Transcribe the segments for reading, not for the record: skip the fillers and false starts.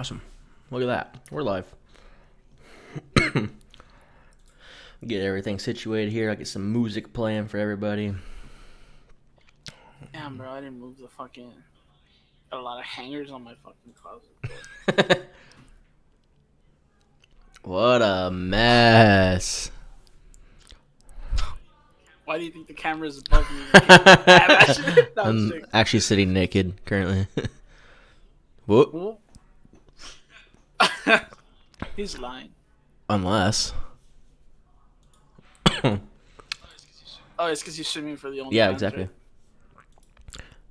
Awesome. Look at that. We're live. Get everything situated here. I get some music playing for everybody. Damn, bro, I didn't move the fucking... Got a lot of hangers on my fucking closet. What a mess. Why do you think the camera's above me? I'm actually sitting naked currently. Whoop. He's lying. Unless. Oh, it's because you're swimming for the only Yeah, fans, exactly. Right?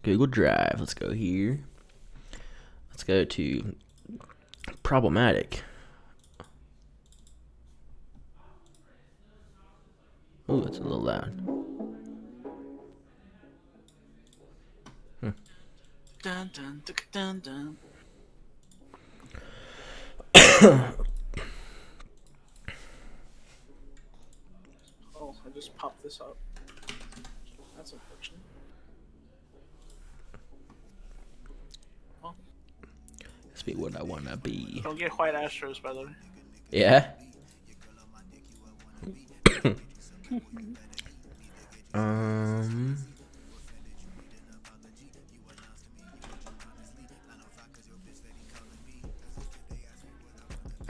Google Drive. Let's go here. Let's go to problematic. Oh, that's a little loud. Dun, dun, dun, dun, Oh, I just popped this up. That's unfortunate. Well, Let's be what I wanna be. don't get white Astros, by the way. Yeah.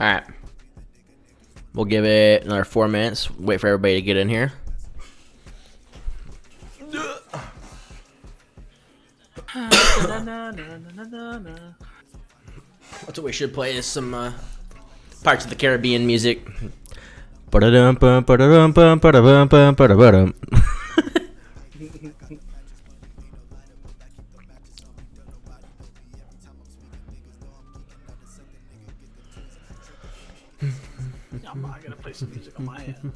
All right. We'll give it another 4 minutes. Wait for everybody to get in here. That's what we should play is some Pirates of the Caribbean music. I'm not gonna play some music on my end.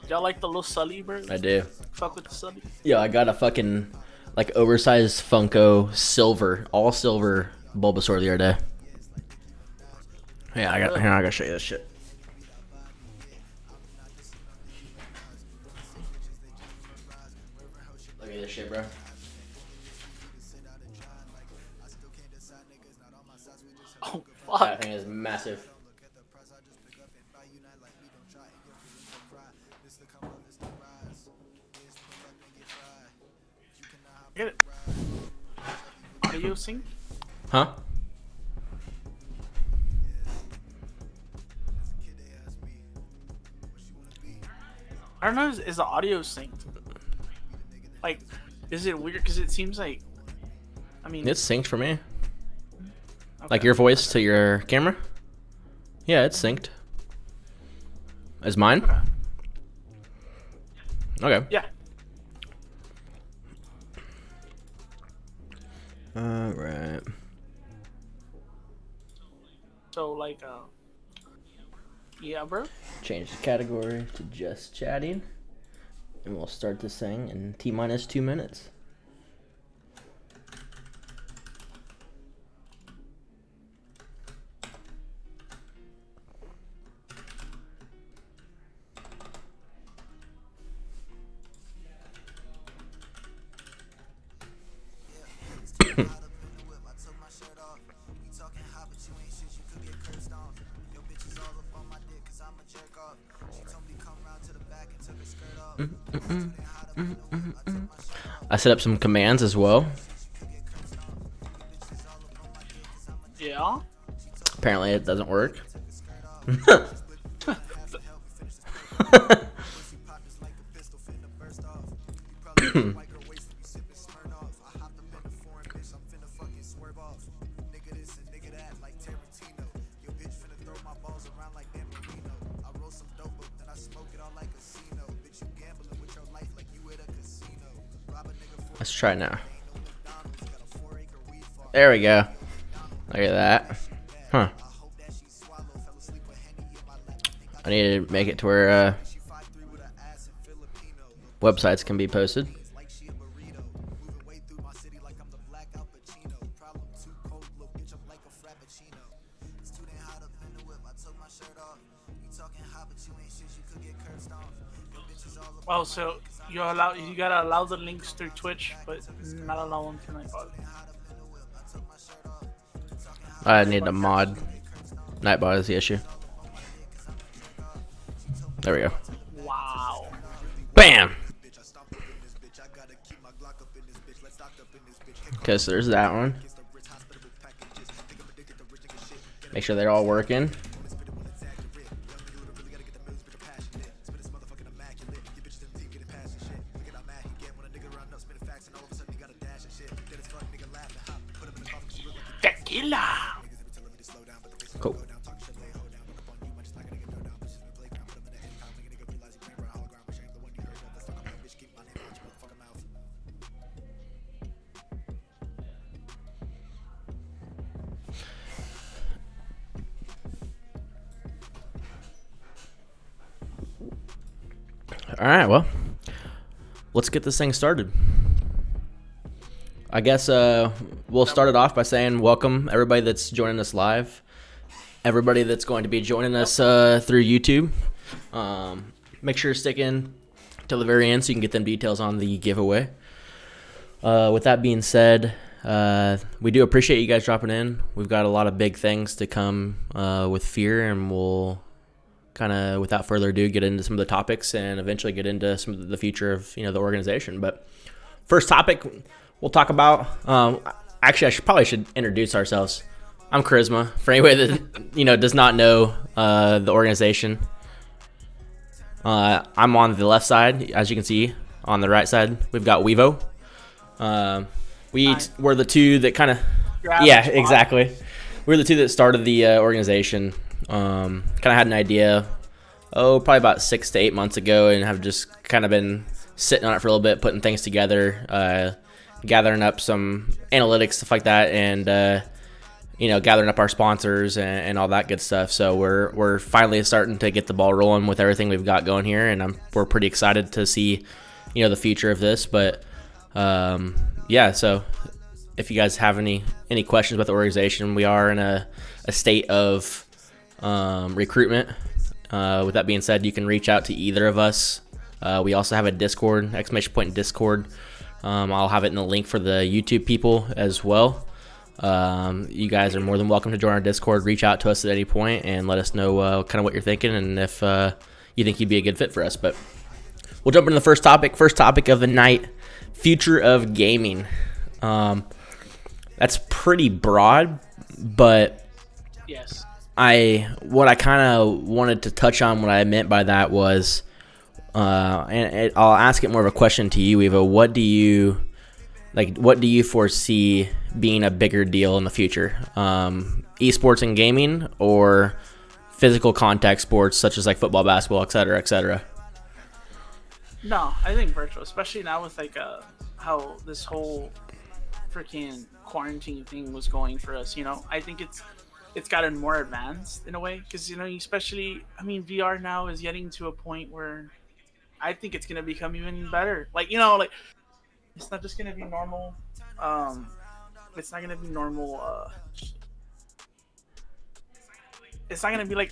Y'all like the little Sully, bro? I do. Fuck with the Sully. Yo, I got a fucking like oversized Funko silver, all silver Bulbasaur the other day. Yeah, I gotta show you this shit. Look at this shit, bro. Oh, That fuck. thing is massive. Get it. Audio sync? Huh? I don't know, is the audio synced? Like, is it weird? Because it seems like... I mean... It's synced for me. okay. Like your voice to your camera? Yeah, it's synced. Is mine? Okay. Yeah. Alright. So, like, yeah, bro. Change the category to just chatting. And we'll start this thing in T-minus 2 minutes. I set up some commands as well. Yeah. Apparently it doesn't work. Let's try now. There we go. Look at that. Huh. I need to make it to where websites can be posted. Oh, so you gotta allow the links through Twitch, but not allow them through Nightbot. I need a mod. Nightbot is the issue. There we go. Wow. Bam! Okay, so there's that one. Make sure they're all working. Tequila. Cool. All right, well, let's get this thing started. I guess we'll start it off by saying welcome everybody that's joining us live, everybody that's going to be joining us through YouTube. Make sure to stick in till the very end so you can get them details on the giveaway. With that being said, we do appreciate you guys dropping in. We've got a lot of big things to come with Fear, and we'll kind of, without further ado, get into some of the topics and eventually get into some of the future of the organization. But first topic we'll talk about. Actually, I should introduce ourselves. I'm Charisma. For anybody that does not know the organization, I'm on the left side, as you can see. On the right side, we've got Wevo. We're the two that kind of, yeah, exactly. We're the two that started the organization. Kind of had an idea, probably about 6 to 8 months ago, and have just kind of been sitting on it for a little bit, putting things together, gathering up some analytics, stuff like that, and gathering up our sponsors and all that good stuff. So we're finally starting to get the ball rolling with everything we've got going here, and we're pretty excited to see the future of this. But yeah, so if you guys have any questions about the organization, we are in a state of recruitment. With that being said, you can reach out to either of us. We also have a Discord, !Discord. I'll have it in the link for the YouTube people as well. You guys are more than welcome to join our Discord. Reach out to us at any point and let us know kind of what you're thinking and if you think you'd be a good fit for us. But we'll jump into the first topic. First topic of the night: future of gaming. That's pretty broad, but yes. What I kind of wanted to touch on, what I meant by that was, I'll ask it more of a question to you, Evo. What do you foresee being a bigger deal in the future? Esports and gaming, or physical contact sports such as like football, basketball, et cetera, et cetera? No, I think virtual, especially now with how this whole freaking quarantine thing was going for us. I think it's gotten more advanced in a way, because especially, VR now is getting to a point where I think it's gonna become even better. It's not just gonna be normal. It's not gonna be normal. It's not gonna be like.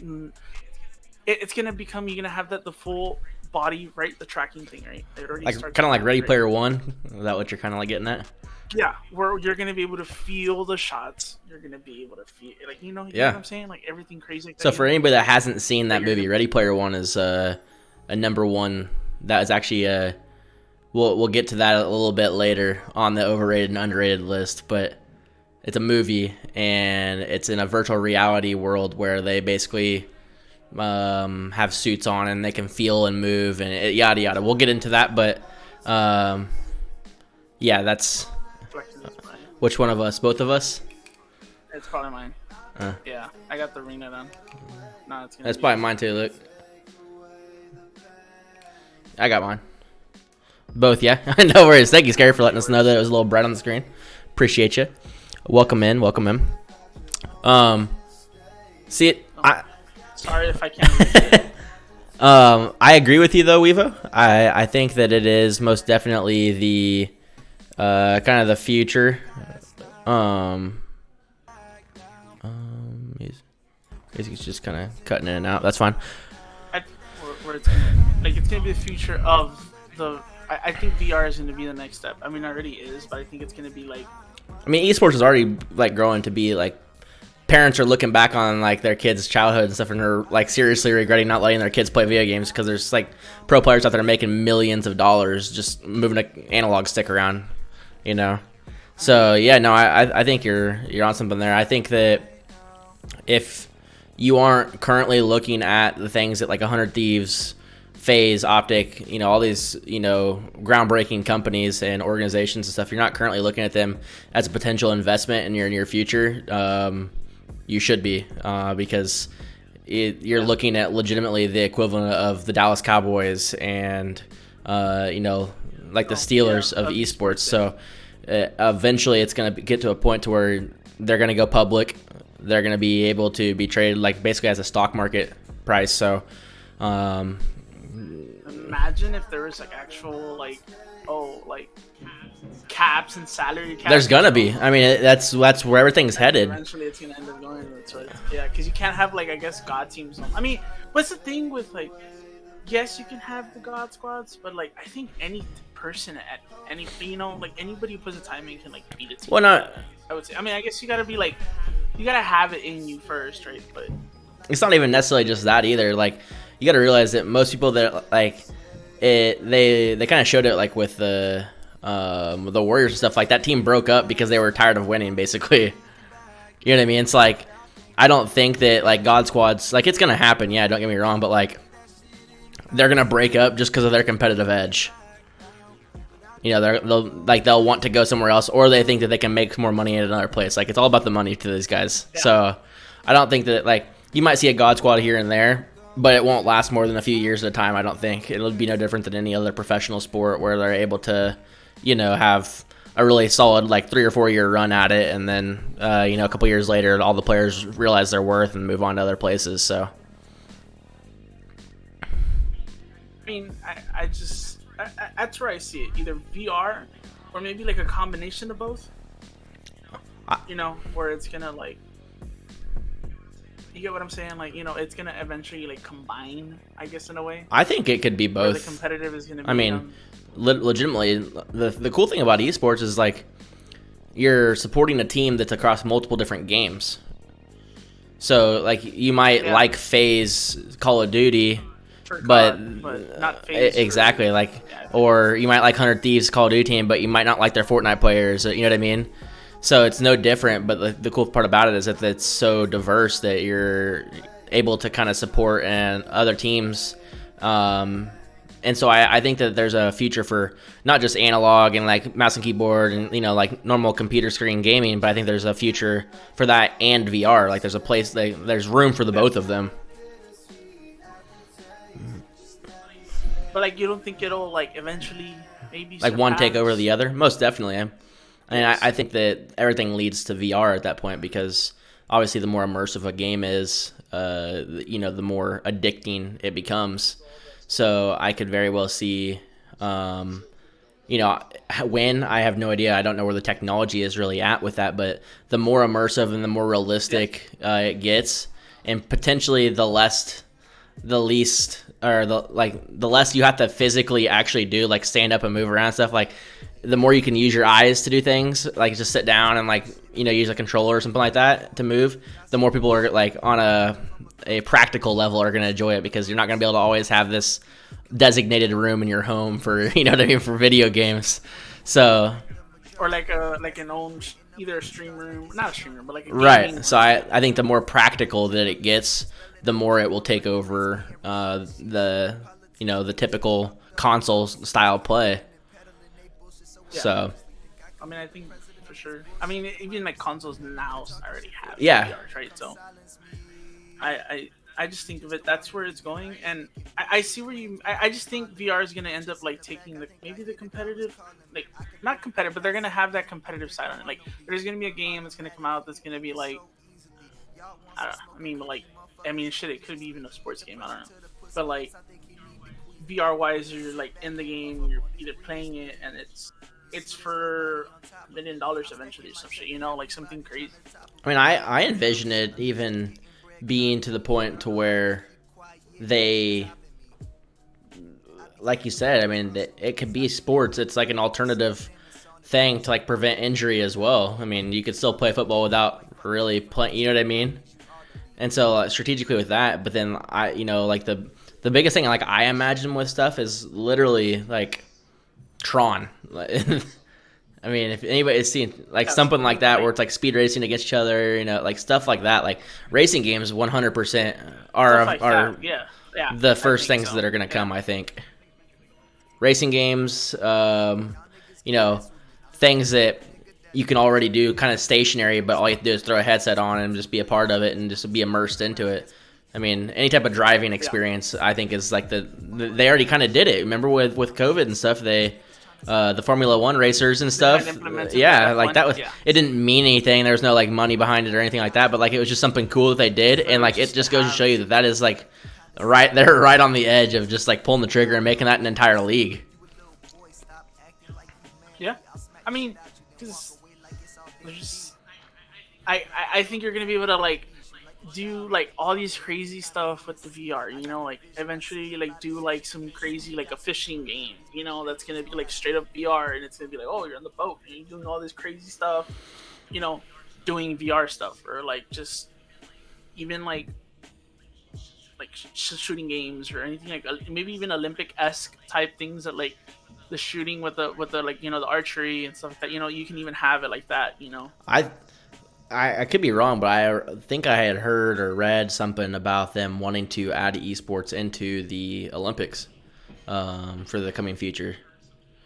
It's gonna become. You're gonna have the full body, right? The tracking thing, right? It already kind of like Ready Player One. Is that what you're kind of like getting at? Yeah, where you're gonna be able to feel the shots. You're gonna be able to feel, you know what I'm saying? Like everything crazy. So for anybody that hasn't seen that movie, Ready Player One is a number one. That is actually we'll get to that a little bit later on the overrated and underrated list. But it's a movie, and it's in a virtual reality world where they basically have suits on and they can feel and move and yada yada. We'll get into that, but yeah, that's. Which one of us? Both of us? It's probably mine. Yeah, I got the arena done. No, that's probably mine too, look. I got mine. Both, yeah. No worries. Thank you, Scary, for letting us know that it was a little bright on the screen. Appreciate you. Welcome in. See it? Sorry if I can't. I agree with you though, Wevo. I think that it is most definitely the kind of the future. He's just kind of cutting in and out. That's fine. where it's gonna it's gonna be the future of the. I think VR is gonna be the next step. I mean, it already is, but I think it's gonna be like. I mean, esports is already like growing to be like parents are looking back on like their kids' childhood and stuff, and are like seriously regretting not letting their kids play video games because there's like pro players out there making millions of dollars just moving an analog stick around, you know. So yeah, no, I think you're on something there. I think that if you aren't currently looking at the things that like 100 Thieves, FaZe, Optic, you know, all these, you know, groundbreaking companies and organizations and stuff, you're not currently looking at them as a potential investment in your near future. You should be, because you're looking at legitimately the equivalent of the Dallas Cowboys and, you know, like the Steelers of esports. So eventually it's going to get to a point to where they're going to go public. They're going to be able to be traded like basically as a stock market price. So imagine if there was like actual caps and salary caps. There's gonna be. I mean, that's where everything's headed. Eventually, it's gonna end up going towards because you can't have I guess God teams. I mean, what's the thing with yes, you can have the God squads, but I think any person at any anybody who puts the time in can beat a team. Well, not. I would say. I mean, I guess you gotta be you gotta have it in you first, right? But it's not even necessarily just that either. You gotta realize that most people that they kind of showed it with the Warriors and stuff. That team broke up because they were tired of winning, basically. You know what I mean? It's I don't think that God squads it's gonna happen. Yeah, don't get me wrong, but they're gonna break up just because of their competitive edge. You know, they'll want to go somewhere else, or they think that they can make more money at another place. It's all about the money to these guys. Yeah. So I don't think that you might see a God squad here and there, but it won't last more than a few years at a time. I don't think it'll be no different than any other professional sport where they're able to, you know, have a really solid 3 or 4 year run at it, and then you know, a couple years later, all the players realize their worth and move on to other places. So, I mean, I just that's where I see it. Either VR or maybe a combination of both. You know, where it's gonna you get what I'm saying? You know, it's gonna eventually combine, I guess, in a way. I think it could be both. Where the competitive is gonna be. I mean, legitimately, the cool thing about esports is you're supporting a team that's across multiple different games. So you might like FaZe Call of Duty, but not FaZe. Exactly. Or you might like 100 Thieves Call of Duty team, but you might not like their Fortnite players. You know what I mean? So it's no different, but the cool part about it is that it's so diverse that you're able to kind of support and other teams. And so I think that there's a future for not just analog and mouse and keyboard and, you know, normal computer screen gaming, but I think there's a future for that and VR. There's a place, there's room for the both of them. But you don't think it'll eventually maybe one take over the other? Most definitely. And I think that everything leads to VR at that point, because obviously the more immersive a game is, you know, the more addicting it becomes. So I could very well see, you know, when, I have no idea. I don't know where the technology is really at with that, but the more immersive and the more realistic it gets, and potentially the less you have to physically actually do, stand up and move around and stuff, the more you can use your eyes to do things, just sit down and you know, use a controller or something like that to move, the more people are on a practical level are going to enjoy it, because you're not going to be able to always have this designated room in your home for, you know what I mean, for video games. So, or an own, either a stream room, not a stream room, but a gaming right. So I think the more practical that it gets, the more it will take over the, you know, the typical console style play. Yeah. So, I mean, I think for sure. I mean, even consoles now already have VRs, right? So, I just think of it. That's where it's going, and I see where you. I just think VR is gonna end up taking maybe the competitive, not competitive, but they're gonna have that competitive side on it. There's gonna be a game that's gonna come out that's gonna be I don't know. I mean, shit. It could be even a sports game. I don't know, but VR wise, you're in the game. You're either playing it, and it's for $1 million eventually or some shit, you know, something crazy. I mean, I envision it even being to the point to where they like you said, I mean, it could be sports. It's like an alternative thing to like prevent injury as well. I mean, you could still play football without really playing. You know what I mean? And so strategically with that, but then like the biggest thing like I imagine with stuff is literally like Tron. I mean, if anybody's seen like something like that where it's like speed racing against each other, like stuff like that, like racing games 100% are the first things that are going to come, I think. Racing games, things that you can already do kind of stationary, but all you have to do is throw a headset on and just be a part of it and just be immersed into it. I mean, any type of driving experience, I think, is like they already kind of did it. Remember with COVID and stuff, the Formula One racers and stuff. Yeah, like that was. Yeah. It didn't mean anything. There was no like money behind it or anything like that. But like it was just something cool that they did, and like it just goes to show you that is like they're right on the edge of just like pulling the trigger and making that an entire league. Yeah, I mean, because I think you're gonna be able to like do like all these crazy stuff with the VR, like eventually like do like some crazy like a fishing game, that's gonna be like straight up VR, and it's gonna be like, oh, you're on the boat and you're doing all this crazy stuff, doing VR stuff, or like just even like shooting games or anything like maybe even Olympic-esque type things that like the shooting with the like the archery and stuff like that, you can even have it like that, I could be wrong, but I think I had heard or read something about them wanting to add esports into the Olympics for the coming future.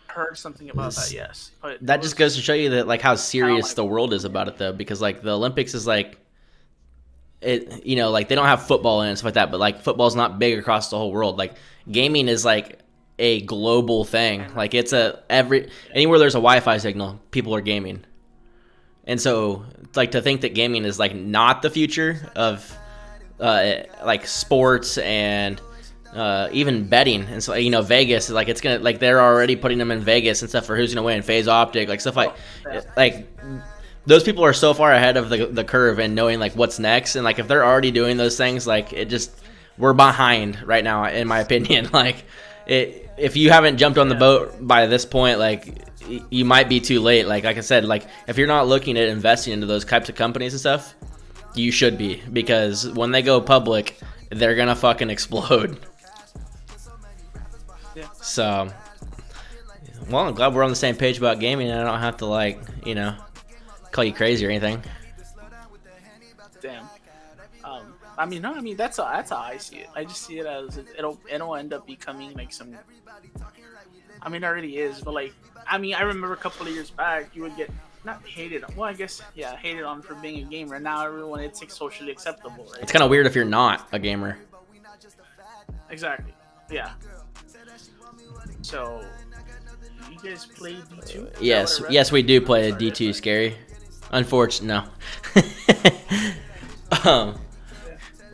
Heard something about that, yes. But that just goes to show you that like how serious the world is about it, though, because like the Olympics is like it, like they don't have football in it and stuff like that, but like football's not big across the whole world. Like gaming is like a global thing. Like it's anywhere there's a Wi-Fi signal, people are gaming. And so, like, to think that gaming is, like, not the future of, like, sports and even betting. And so, Vegas, like, it's going to, like, they're already putting them in Vegas and stuff for who's going to win, phase optic, like, stuff like, those people are so far ahead of the curve and knowing, like, what's next. And, like, if they're already doing those things, like, we're behind right now, in my opinion. Like, if you haven't jumped on the boat by this point, like, you might be too late. Like I said, like if you're not looking at investing into those types of companies and stuff, you should be, because when they go public, they're gonna fucking explode. Yeah. So, well, I'm glad we're on the same page about gaming, and I don't have to like, call you crazy or anything. Damn. I mean that's how I see it. I just see it as it'll end up becoming like some. I mean, it already is, but like, I remember a couple of years back, you would get not hated on. Well, I guess hated on for being a gamer. Now everyone, it's like socially acceptable, right? It's kind of weird if you're not a gamer. Exactly. Yeah. So, you guys play D2? Yes, we do play D2. Scary. Unfortunate, no.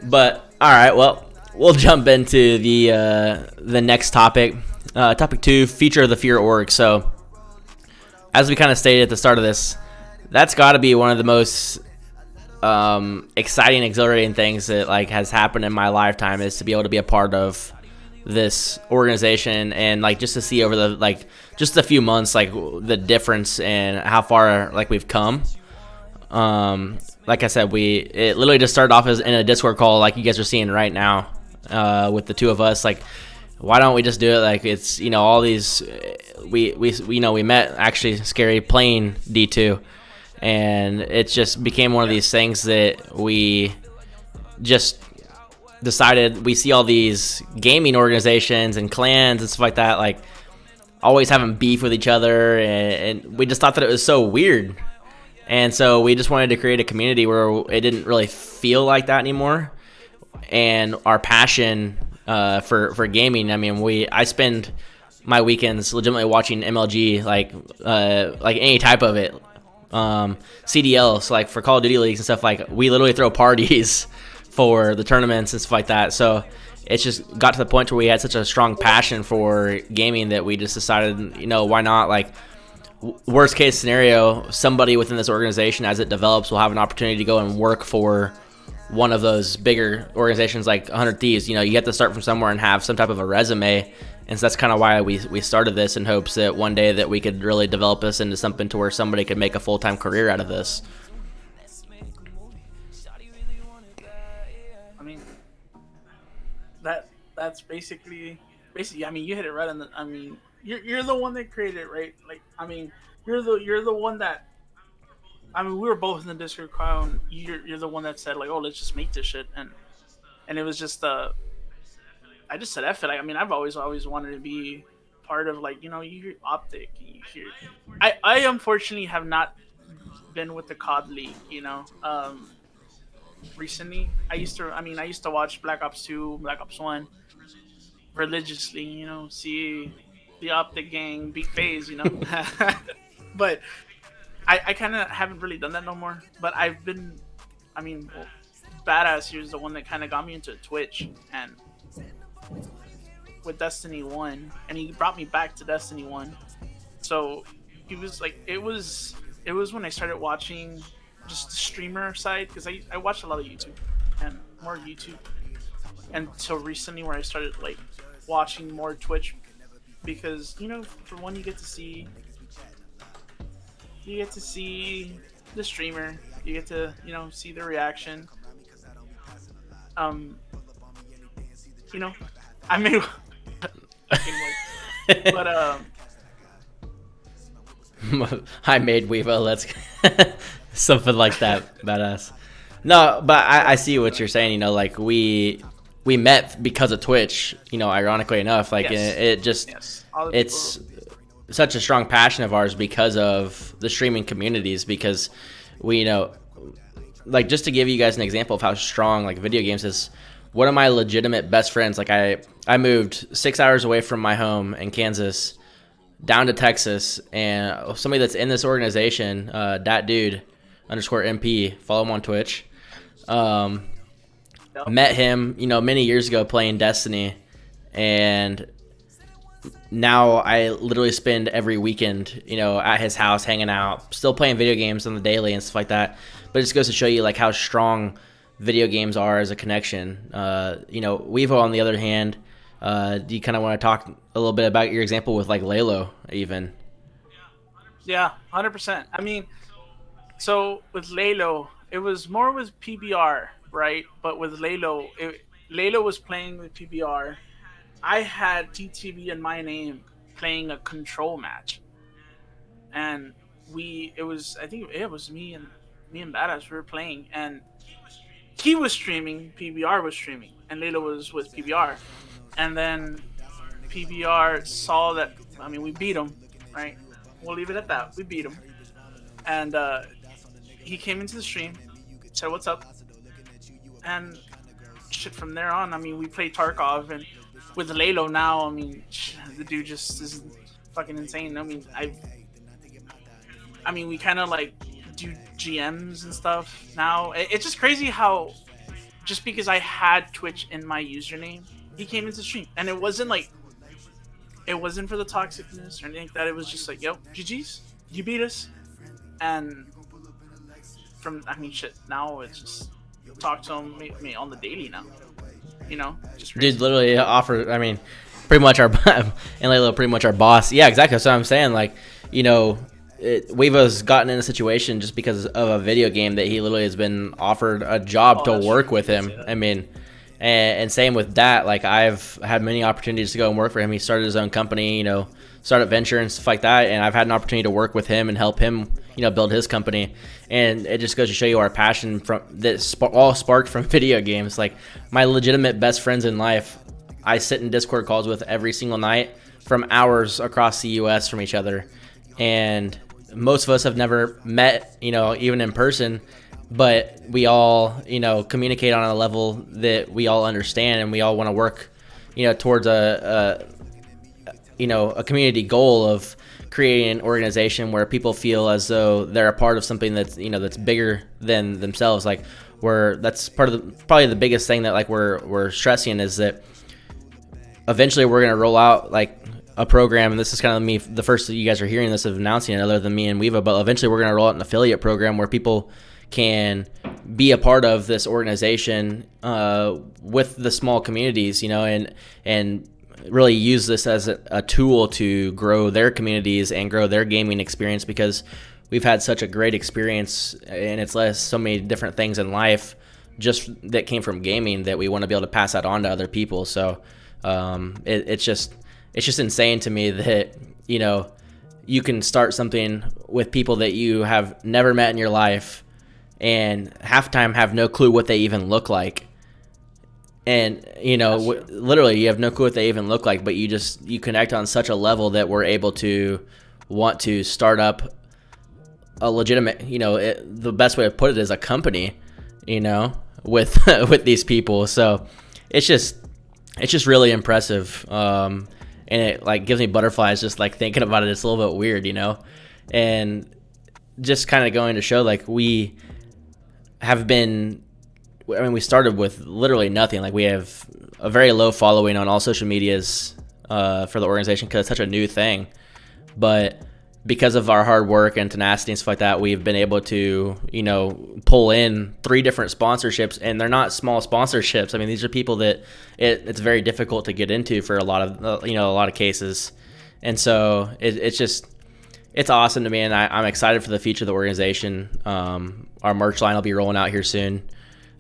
But all right, well, we'll jump into the next topic. Topic 2, feature of the Fear org. So, as we kind of stated at the start of this, that's got to be one of the most exciting, exhilarating things that like has happened in my lifetime, is to be able to be a part of this organization and like just to see over the like just a few months like the difference and how far like we've come. Like I said, it literally just started off as in a Discord call like you guys are seeing right now with the two of us. Like, why don't we just do it? Like, it's, all these, we met actually Scary playing D2, and it just became one of these things that we just decided. We see all these gaming organizations and clans and stuff like that, like always having beef with each other, and we just thought that it was so weird. And so we just wanted to create a community where it didn't really feel like that anymore. And our passion for gaming, I mean, I spend my weekends legitimately watching MLG, like any type of it. CDL, so like for Call of Duty leagues and stuff, like we literally throw parties for the tournaments and stuff like that. So it's just got to the point where we had such a strong passion for gaming that we just decided, why not? Like, worst case scenario, somebody within this organization as it develops will have an opportunity to go and work for one of those bigger organizations like 100 Thieves, you know, you have to start from somewhere and have some type of a resume. And so that's kind of why we started this, in hopes that one day that we could really develop this into something to where somebody could make a full-time career out of this. I mean, that's basically. I mean, you hit it right on the. I mean, you're the one that created it, right? Like, I mean, you're the one that. I mean, we were both in the Discord call, and you're the one that said like, oh, let's just make this shit, and it was just I just said F it. Like, I mean, I've always wanted to be part of, like, you know, you hear Optic, you hear. I unfortunately have not been with the COD League, you know. Recently, I used to watch Black Ops 2, Black Ops 1 religiously, you know, see the Optic gang beat FaZe, you know. But I kind of haven't really done that no more. But I've been, I mean, well, Badass here is the one that kind of got me into Twitch, and with Destiny 1, and he brought me back to Destiny 1. So he was like, it was when I started watching just the streamer side, because I watched a lot of YouTube and more YouTube, until recently where I started like watching more Twitch, because, you know, for one, you get to see the streamer, you get to, you know, see the reaction. You know, I mean, but I made Weevo. Let's something like that. Badass. No, but I see what you're saying. You know, like we met because of Twitch. You know, ironically enough, like yes. it just it's such a strong passion of ours because of the streaming communities. Because we, you know, like, just to give you guys an example of how strong like video games is. One of my legitimate best friends, like I moved 6 hours away from my home in Kansas down to Texas, and somebody that's in this organization, that dude _MP, follow him on Twitch. Met him, you know, many years ago playing Destiny, and now I literally spend every weekend, you know, at his house hanging out, still playing video games on the daily and stuff like that. But it just goes to show you like how strong video games are as a connection. You know, Weevo, on the other hand, do you kind of want to talk a little bit about your example with like Lalo even? Yeah, 100%. I mean, so with Lalo, it was more with PBR, right? But with Lalo, Lalo was playing with PBR. I had TTV in my name playing a control match, and I think it was me and Badass, we were playing, and he was streaming, PBR was streaming, and Lalo was with PBR. And then PBR saw that, I mean, we beat him, right? We'll leave it at that. We beat him. And he came into the stream, said, "What's up?" And shit, from there on, I mean, we played Tarkov, and with Lalo now, I mean, the dude just is fucking insane. I mean, we kind of like do GMs and stuff now. It's just crazy how, just because I had Twitch in my username, he came into stream, and it wasn't for the toxicness or anything like that. It was just like, yo, GG's, you beat us. And I mean, shit, now it's just talk to him on the daily now, you know, just crazy. Dude literally offered, I mean, pretty much and Lalo pretty much our boss. Yeah, exactly. That's what I'm saying. Like, you know, Weevo's gotten in a situation just because of a video game that he literally has been offered a job to work with him. I mean, and same with that. Like, I've had many opportunities to go and work for him. He started his own company, you know, startup venture and stuff like that. And I've had an opportunity to work with him and help him, you know, build his company. And it just goes to show you our passion all sparked from video games. Like, my legitimate best friends in life, I sit in Discord calls with every single night from hours across the U.S. from each other. And most of us have never met, you know, even in person, but we all, you know, communicate on a level that we all understand, and we all want to work, you know, towards a community goal of creating an organization where people feel as though they're a part of something that's, you know, that's bigger than themselves. Like, that's part of probably the biggest thing that like we're stressing is that eventually we're going to roll out like a program, and this is kind of me, the first that you guys are hearing this of announcing it other than me and Weeva, but eventually we're going to roll out an affiliate program where people can be a part of this organization with the small communities, and really use this as a tool to grow their communities and grow their gaming experience, because we've had such a great experience, and it's so many different things in life just that came from gaming that we want to be able to pass that on to other people. So it's just insane to me that you can start something with people that you have never met in your life, and half the time have no clue what they even look like. And literally you have no clue what they even look like, but you connect on such a level that we're able to want to start up a legitimate, the best way to put it is a company, with with these people. So it's just really impressive, and it like gives me butterflies just like thinking about it. It's a little bit weird, and just kind of going to show like we have been. I mean, we started with literally nothing. Like, we have a very low following on all social medias for the organization because it's such a new thing. But because of our hard work and tenacity and stuff like that, we've been able to, pull in 3 different sponsorships, and they're not small sponsorships. I mean, these are people that it's very difficult to get into for a lot of cases. And so it's awesome to me, and I'm excited for the future of the organization. Our merch line will be rolling out here soon.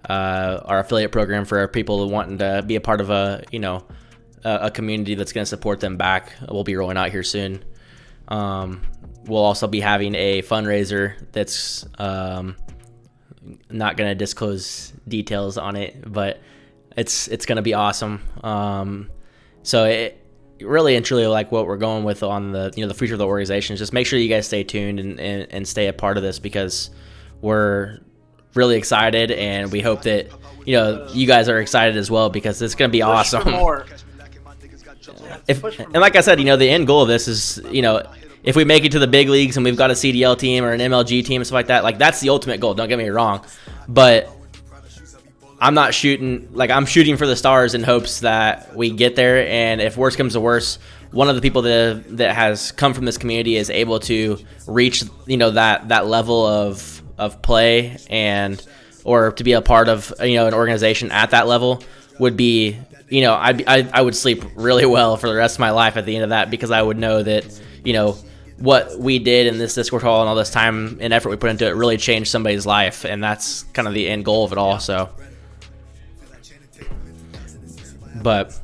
Our affiliate program for people wanting to be a part of a community that's going to support them back will be rolling out here soon. We'll also be having a fundraiser that's not going to disclose details on it, but it's going to be awesome. So it really and truly, like, what we're going with on the the future of the organization is just make sure you guys stay tuned and stay a part of this, because we're really excited, and we hope that you guys are excited as well, because it's going to be awesome. And like I said, the end goal of this is if we make it to the big leagues and we've got a CDL team or an MLG team and stuff like that, like, that's the ultimate goal. Don't get me wrong, but I'm not shooting, like, I'm shooting for the stars in hopes that we get there. And if worse comes to worse, one of the people that has come from this community is able to reach that level of play, and or to be a part of an organization at that level would be I would sleep really well for the rest of my life at the end of that, because I would know that what we did in this Discord call and all this time and effort we put into it really changed somebody's life, and that's kind of the end goal of it all. So, but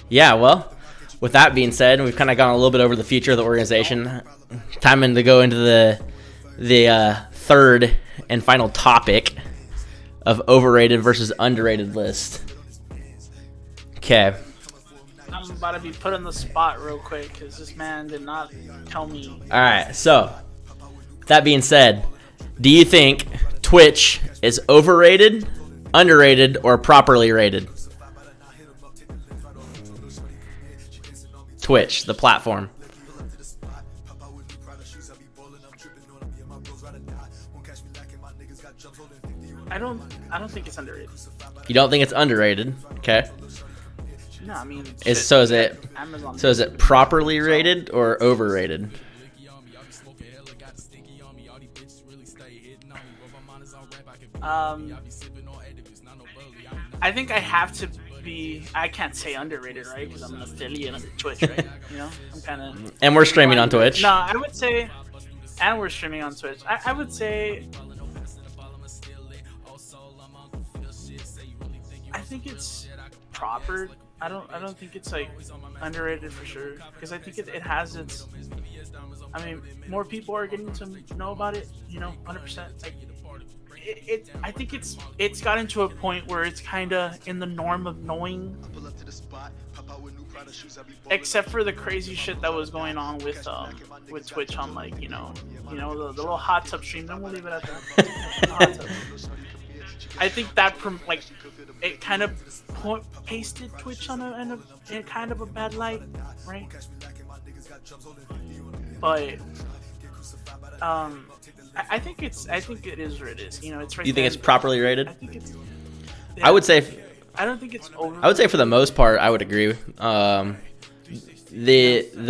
yeah, well, with that being said, we've kind of gone a little bit over the future of the organization. Time to go into the third and final topic of overrated versus underrated list. Okay. I'm about to be put on the spot real quick because this man did not tell me. All right. So, that being said, do you think Twitch is overrated, underrated, or properly rated? Twitch, the platform. I don't think it's underrated. You don't think it's underrated? Okay. No, I mean, Is it properly rated or overrated? I think I have to be. I can't say underrated, right? Because I'm an affiliate of Twitch, right? I'm kind of. And we're streaming on Twitch. No, I would say, and we're streaming on Twitch. I would say. I think it's proper. I don't think it's like underrated for sure, because I think it has its. I mean, more people are getting to know about it. 100%. Like, I think it's gotten to a point where it's kind of in the norm of knowing. Except for the crazy shit that was going on with Twitch on, like, the little hot tub stream. Then we'll leave it at that. I think that it kind of pasted Twitch on in kind of a bad light, right? But I think it is what it is. It's right. Do you think it's properly rated? I think it's. Yeah, I would say. I don't think it's over. I would say for the most part, I would agree. The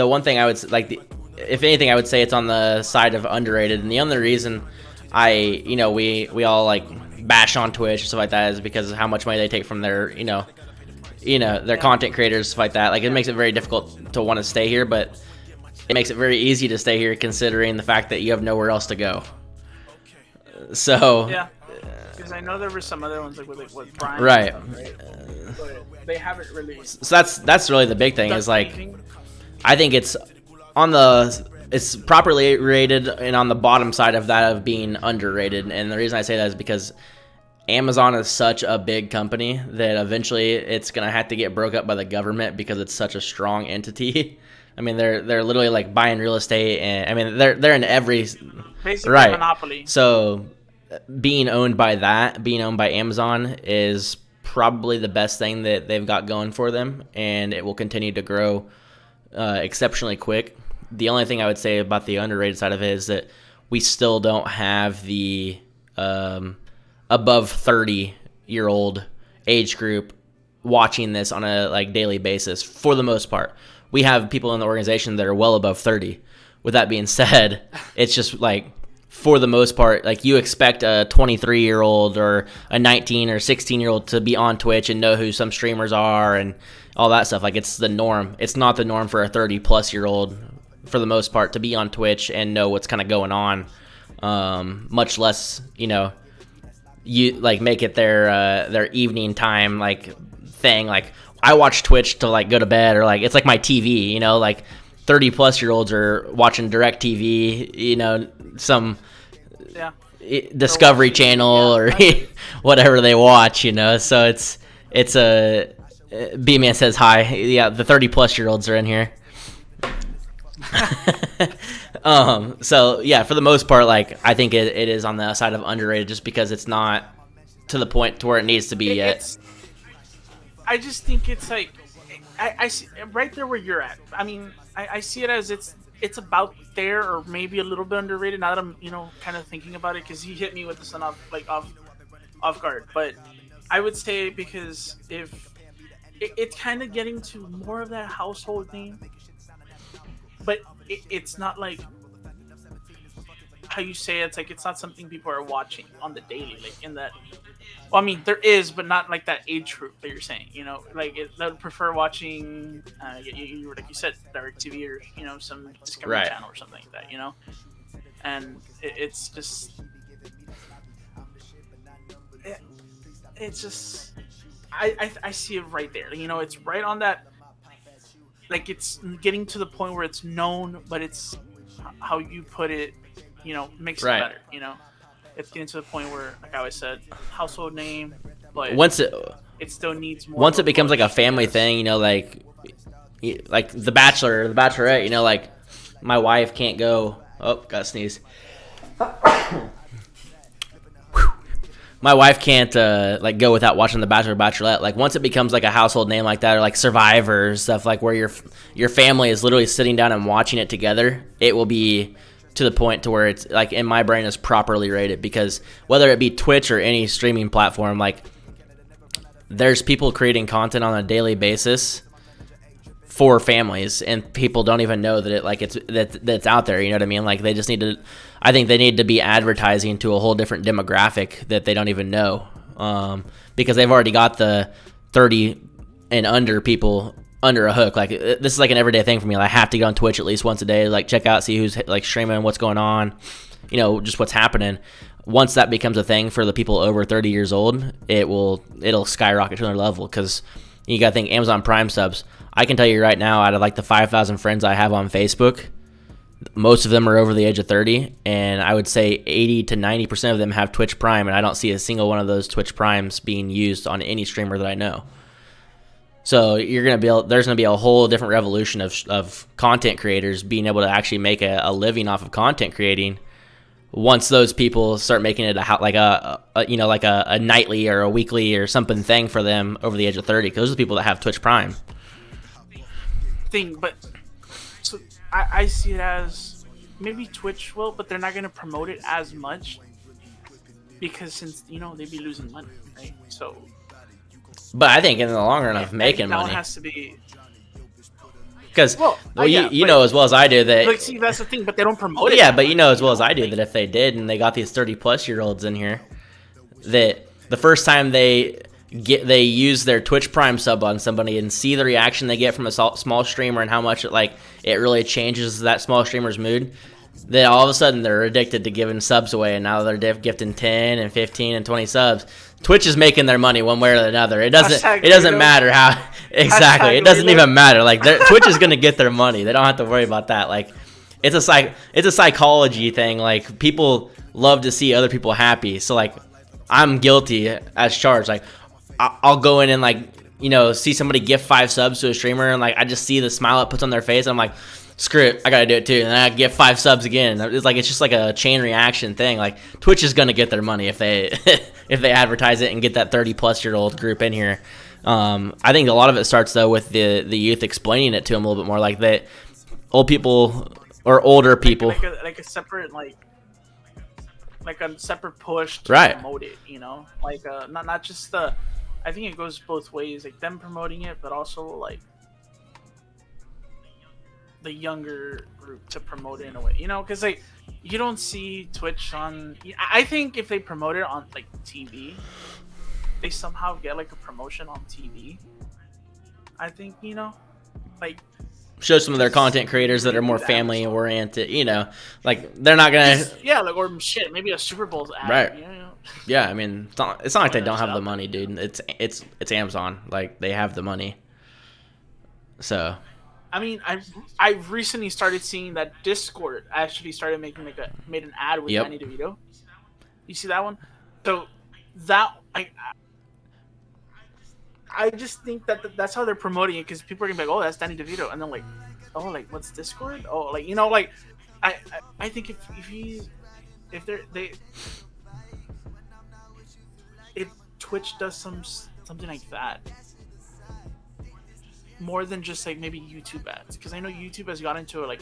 one thing I would like, if anything, I would say it's on the side of underrated, and the only reason we all like bash on Twitch and stuff like that is because of how much money they take from their their content creators, stuff like that. Like it makes it very difficult to want to stay here, but it makes it very easy to stay here considering the fact that you have nowhere else to go. So yeah, because I know there were some other ones like with Brian, right? And stuff, right? But they haven't really. So that's really the big thing is like I think it's properly rated and on the bottom side of that of being underrated. And the reason I say that is because Amazon is such a big company that eventually it's gonna have to get broke up by the government because it's such a strong entity. I mean, they're literally like buying real estate, and I mean they're in every basically right monopoly. So being owned by Amazon is probably the best thing that they've got going for them, and it will continue to grow exceptionally quick. The only thing I would say about the underrated side of it is that we still don't have the above 30-year-old age group watching this on a like daily basis. For the most part, we have people in the organization that are well above 30. With that being said, it's just like for the most part, like you expect a 23-year-old or a 19 or 16-year-old to be on Twitch and know who some streamers are and all that stuff. Like it's the norm. It's not the norm for a 30-plus-year-old for the most part to be on Twitch and know what's kind of going on. Much less, you like make it their evening time like thing. Like I watch Twitch to like go to bed, or like it's like my TV, like 30-plus-year-olds are watching Direct TV, some Discovery Channel or whatever they watch, so it's a B-Man says hi. Yeah, the 30-plus-year-olds are in here. So yeah, for the most part, like I think it is on the side of underrated just because it's not to the point to where it needs to be yet. I just think it's like I see right there where you're at. I mean, I see it as it's about there, or maybe a little bit underrated. Now that I'm kind of thinking about it, because he hit me with this one off guard. But I would say because if it's kind of getting to more of that household thing, but it's not like how you say it. It's like it's not something people are watching on the daily, like in that. Well, I mean, there is, but not like that age group that you're saying. Like they would prefer watching, like you said, Direct TV or some Discovery Channel or something like that. And it's just, it's just, I see it right there. It's right on that. Like it's getting to the point where it's known, but it's how you put it, makes it better. It's getting to the point where, like I always said, household name, but it still needs more. Once it becomes like a family thing, like The Bachelor, The Bachelorette, like my wife can't go. Oh, got a sneeze. My wife can't like go without watching The Bachelor or Bachelorette. Like once it becomes like a household name like that, or like Survivor stuff, like where your family is literally sitting down and watching it together, it will be to the point to where it's like in my brain is properly rated. Because whether it be Twitch or any streaming platform, like there's people creating content on a daily basis for families, and people don't even know that it's out there. You know what I mean? Like they just need to. I think they need to be advertising to a whole different demographic that they don't even know, because they've already got the 30 and under people under a hook. Like this is like an everyday thing for me. Like, I have to get on Twitch at least once a day, like check out, see who's like streaming, what's going on, just what's happening. Once that becomes a thing for the people over 30 years old, it'll skyrocket to another level, because you got to think Amazon Prime subs. I can tell you right now, out of like the 5,000 friends I have on Facebook, most of them are over the age of 30, and I would say 80 to 90% of them have Twitch Prime, and I don't see a single one of those Twitch Primes being used on any streamer that I know. So there's gonna be a whole different revolution of content creators being able to actually make a living off of content creating. Once those people start making it a nightly or a weekly or something thing for them over the age of 30, because those are the people that have Twitch Prime. But so I see it as maybe Twitch will, but they're not going to promote it as much, because since they'd be losing money, right? So, but I think in the long run of making that money, one has to be. Because yeah, you know as well as I do that. Like, see, that's the thing, but they don't promote it. Yeah, but you know as well as I do that if they did and they got these 30-plus-year-olds in here, that the first time they use their Twitch Prime sub on somebody and see the reaction they get from a small streamer and how much it really changes that small streamer's mood, then all of a sudden they're addicted to giving subs away, and now they're gifting 10 and 15 and 20 subs. Twitch is making their money one way or another. It doesn't matter how exactly. It doesn't even matter. Like Twitch is gonna get their money. They don't have to worry about that. Like it's a psychology thing. Like people love to see other people happy. So like I'm guilty as charged. Like I'll go in and see somebody gift 5 subs to a streamer, and I just see the smile it puts on their face. And I'm like, screw it, I gotta do it too. And then I get 5 subs again. It's just like a chain reaction thing. Like Twitch is gonna get their money if they if they advertise it and get that 30-plus-year-old group in here. I think a lot of it starts though with the youth explaining it to them a little bit more, like that old people or older people, like a separate like a separate push to promote it. Not just the. I think it goes both ways, like them promoting it, but also like the younger group to promote it in a way, because you don't see Twitch on. I think if they promote it on TV, they somehow get a promotion on TV. I think show some of their content creators that are more family oriented. They're not gonna. Or shit, maybe a Super Bowl ad. Right. Yeah, I mean, it's not like they don't have the money, dude. It's Amazon. Like they have the money. So. I mean, I recently started seeing that Discord actually started made an ad with Danny DeVito. You see that one? So that I just think that's how they're promoting it, because people are gonna be like, oh, that's Danny DeVito, and then oh, what's Discord? Oh, I think if Twitch does something like that. More than just maybe YouTube ads, because I know YouTube has got into a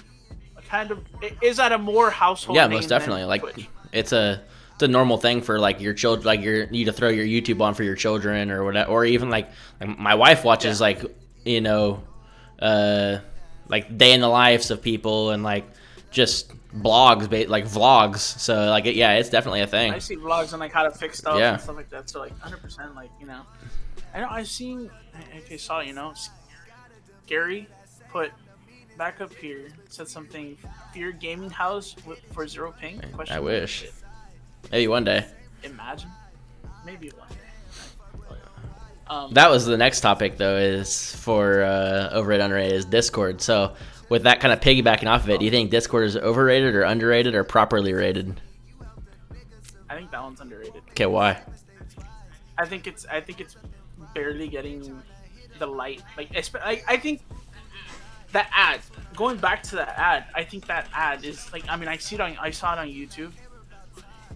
kind of is at a more household. Yeah, name most definitely. Twitch. It's a normal thing for your children, you to throw your YouTube on for your children or whatever, or even my wife watches day in the lives of people and just blogs, vlogs. So it's definitely a thing. I see vlogs on how to fix stuff and stuff like that. So 100%, I know I've seen. If you saw, Gary put back up here, said something, Fear Gaming House for 0 ping? I wish. Maybe one day. Imagine. Maybe one day. That was the next topic, though, is for overrated, underrated, is Discord. So with that kind of piggybacking off of it, do you think Discord is overrated or underrated or properly rated? I think that one's underrated. Okay, why? I think it's barely getting the light. I think that ad, going back to that ad, I think that ad is I saw it on YouTube,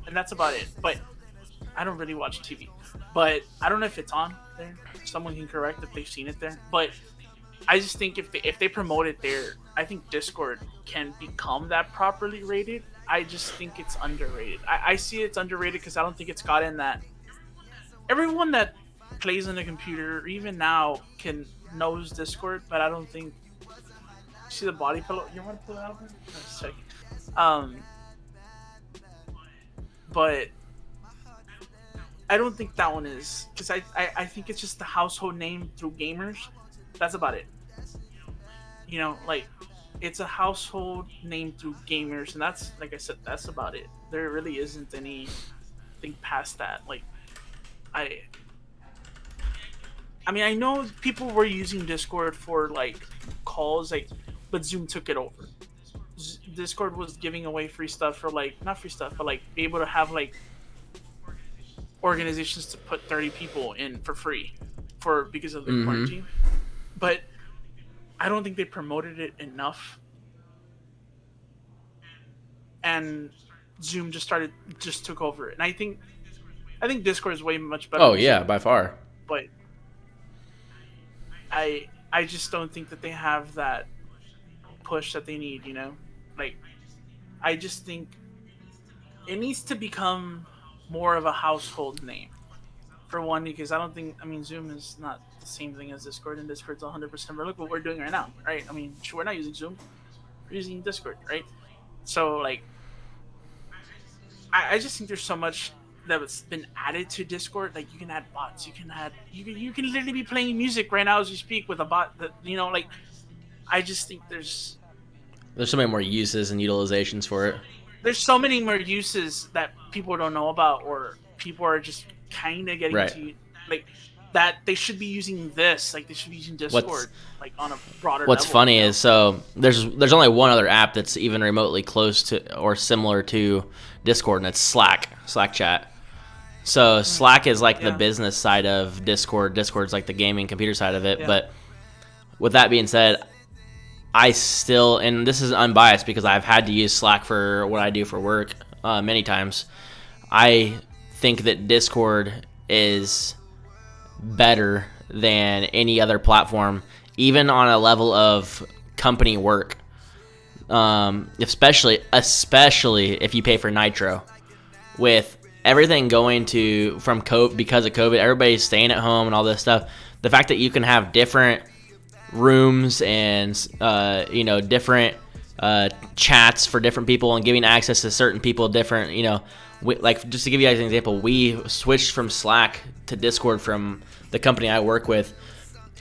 and that's about it. But I don't really watch TV. But I don't know if it's on there. Someone can correct if they've seen it there. But I just think if they promote it there, I think Discord can become that properly rated. I just think it's underrated. I see it's underrated because I don't think it's gotten that. Everyone that plays on the computer, even now, knows Discord, but I don't think. See the body pillow? You want to pull it out? Let's check. But I don't think that one is, because I think it's just the household name through gamers. That's about it. It's a household name through gamers, and that's, like I said, that's about it. There really isn't anything past that. I know people were using Discord for calls, but Zoom took it over. Discord was giving away free stuff for not free stuff, but be able to have organizations to put 30 people in for free because of the quarantine. But I don't think they promoted it enough, and Zoom just took over it. And I think Discord is way much better. Oh yeah, by far. But I just don't think that they have that push that they need, I just think it needs to become more of a household name for one, because I don't think, I mean, Zoom is not the same thing as Discord, and Discord's 100%. But look what we're doing right now, right? I mean, we're not using Zoom, we're using Discord, right? So like, I just think there's so much that's been added to Discord. Like, you can add bots, you can literally be playing music right now as you speak with a bot. That, you know, like, I just think there's so many more uses and utilizations for it. There's so many more uses that people don't know about, or people are just kind of getting to, like, that they should be using this. Like, they should be using Discord, like, on a broader What's level, funny is, so there's only one other app that's even remotely close to or similar to Discord, and it's Slack chat. So Slack is like the business side of Discord. Discord's like the gaming computer side of it. Yeah. But with that being said, I still, and this is unbiased because I've had to use Slack for what I do for work many times, I think that Discord is better than any other platform, even on a level of company work, especially if you pay for Nitro. With everything going to from COVID, because of COVID, everybody's staying at home and all this stuff, the fact that you can have different rooms and different chats for different people and giving access to certain people different, like, just to give you guys an example, we switched from Slack to Discord from the company I work with,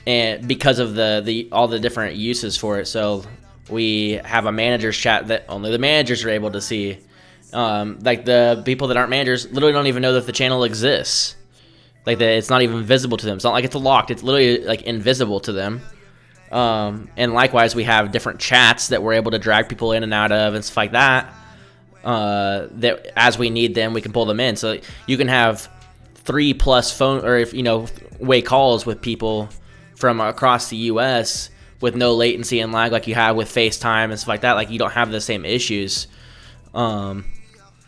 and because of the all the different uses for it. So we have a managers chat that only the managers are able to see. Like, the people that aren't managers literally don't even know that the channel exists. Like, it's not even visible to them. It's not like it's locked. It's literally like invisible to them. And likewise, we have different chats that we're able to drag people in and out of and stuff like that. That as we need them, we can pull them in. So you can have 3+ phone, or way calls with people from across the U.S. with no latency and lag like you have with FaceTime and stuff like that. Like, you don't have the same issues.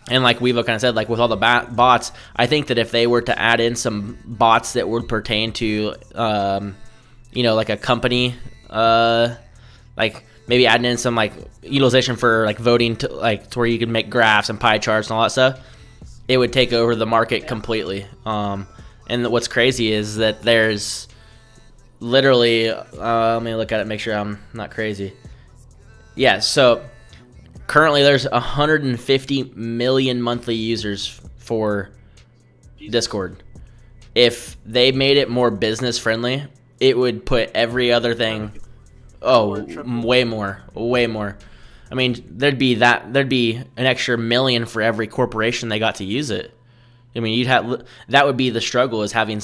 And like Weevo kind of said, like, with all the bots, I think that if they were to add in some bots that would pertain to, like a company, like maybe adding in some like utilization for like voting to where you can make graphs and pie charts and all that stuff, it would take over the market completely. And what's crazy is that there's literally, let me look at it, make sure I'm not crazy. Yeah, so currently there's 150 million monthly users for Discord. If they made it more business friendly, it would put every other thing, way more. I mean, there'd be an extra million for every corporation they got to use it. I mean, that would be the struggle, is having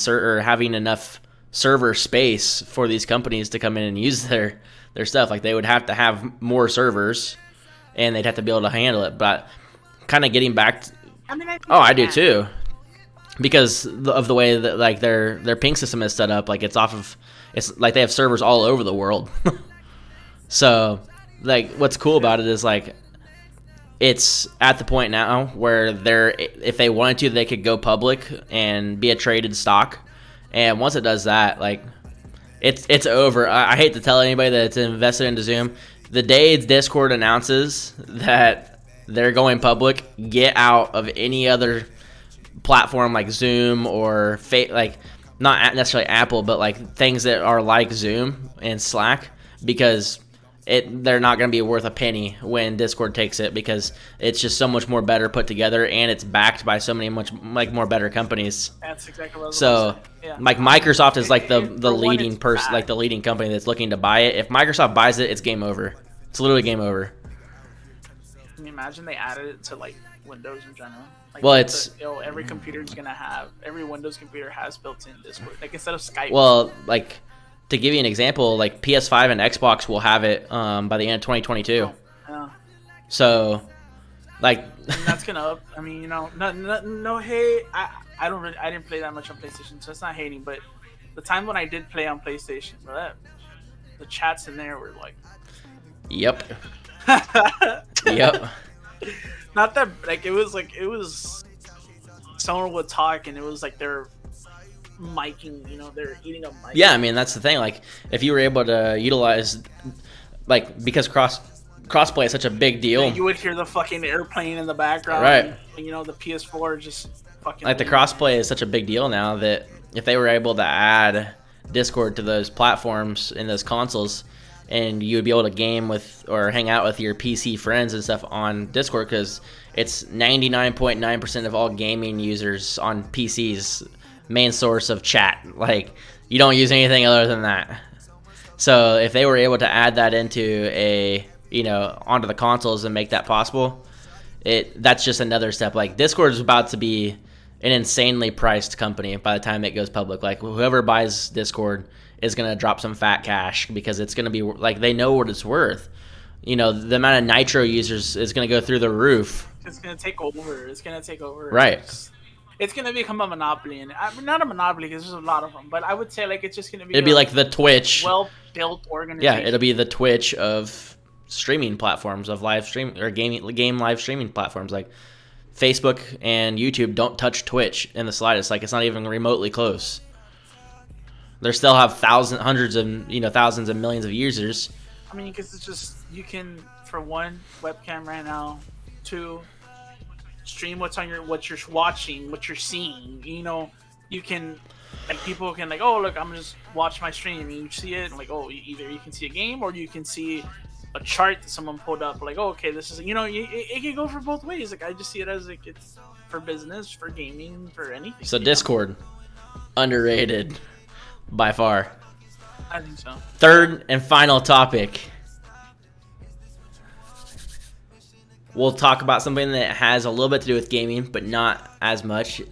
enough server space for these companies to come in and use their stuff. Like, they would have to have more servers, and they'd have to be able to handle it. But kind of getting back to, I do too, because of the way that like their ping system is set up. Like, it's like they have servers all over the world. So like, what's cool about it is like, it's at the point now where if they wanted to, they could go public and be a traded stock. And once it does that, like, it's over. I hate to tell anybody that's invested into Zoom, the day Discord announces that they're going public, get out of any other platform like Zoom or like, not necessarily Apple, but like things that are like Zoom and Slack, because they're not going to be worth a penny when Discord takes it, because it's just so much more better put together, and it's backed by so many much like more better companies. That's exactly what I was so saying. Yeah. Like, Microsoft is like the leading person, like the leading company that's looking to buy it. If Microsoft buys it, it's game over. It's literally game over. Can you imagine they added it to like Windows in general? Like, well, it's every computer's gonna have, every Windows computer has built-in Discord. Like, instead of Skype. Well, like, to give you an example, like PS5 and Xbox will have it by the end of 2022. Yeah. So, like, and that's gonna up. I mean, no hate. I didn't play that much on PlayStation, so it's not hating. But the time when I did play on PlayStation, the chats in there were like, yep. Yep. Not that, like, it was someone would talk, and it was like they're micing, they're eating a mic. Yeah, I mean, that's the thing. Like, if you were able to utilize, like, because crossplay is such a big deal. You would hear the fucking airplane in the background. Right. And, the PS4 just fucking. Like the crossplay is such a big deal now that if they were able to add Discord to those platforms and those consoles, and you would be able to game with or hang out with your PC friends and stuff on Discord, because it's 99.9% of all gaming users on PCs main source of chat. Like, you don't use anything other than that. So if they were able to add that into onto the consoles and make that possible, that's just another step. Like, Discord is about to be an insanely priced company by the time it goes public. Like, whoever buys Discord is going to drop some fat cash, because it's going to be like, they know what it's worth. The amount of Nitro users is going to go through the roof. It's going to take over. Right. It's going to become a monopoly, and not a monopoly because there's a lot of them, but I would say like it's just going to be. It'd be like the Twitch. Well-built organization. Yeah, it'll be the Twitch of streaming platforms, of live stream or game live streaming platforms. Like, Facebook and YouTube don't touch Twitch in the slightest. Like, it's not even remotely close. They still have thousands and millions of users. I mean, because it's just, you can, for one, webcam right now, 2, stream what you're watching, what you're seeing. You can, like, people can, like, oh, look, I'm just watch my stream, and you see it, and like, oh, either you can see a game or you can see a chart that someone pulled up, like, oh, okay, this is, it can go for both ways. Like, I just see it as like, it's for business, for gaming, for anything. So Discord, underrated by far. I think so. Third and final topic. We'll talk about something that has a little bit to do with gaming, but not as much.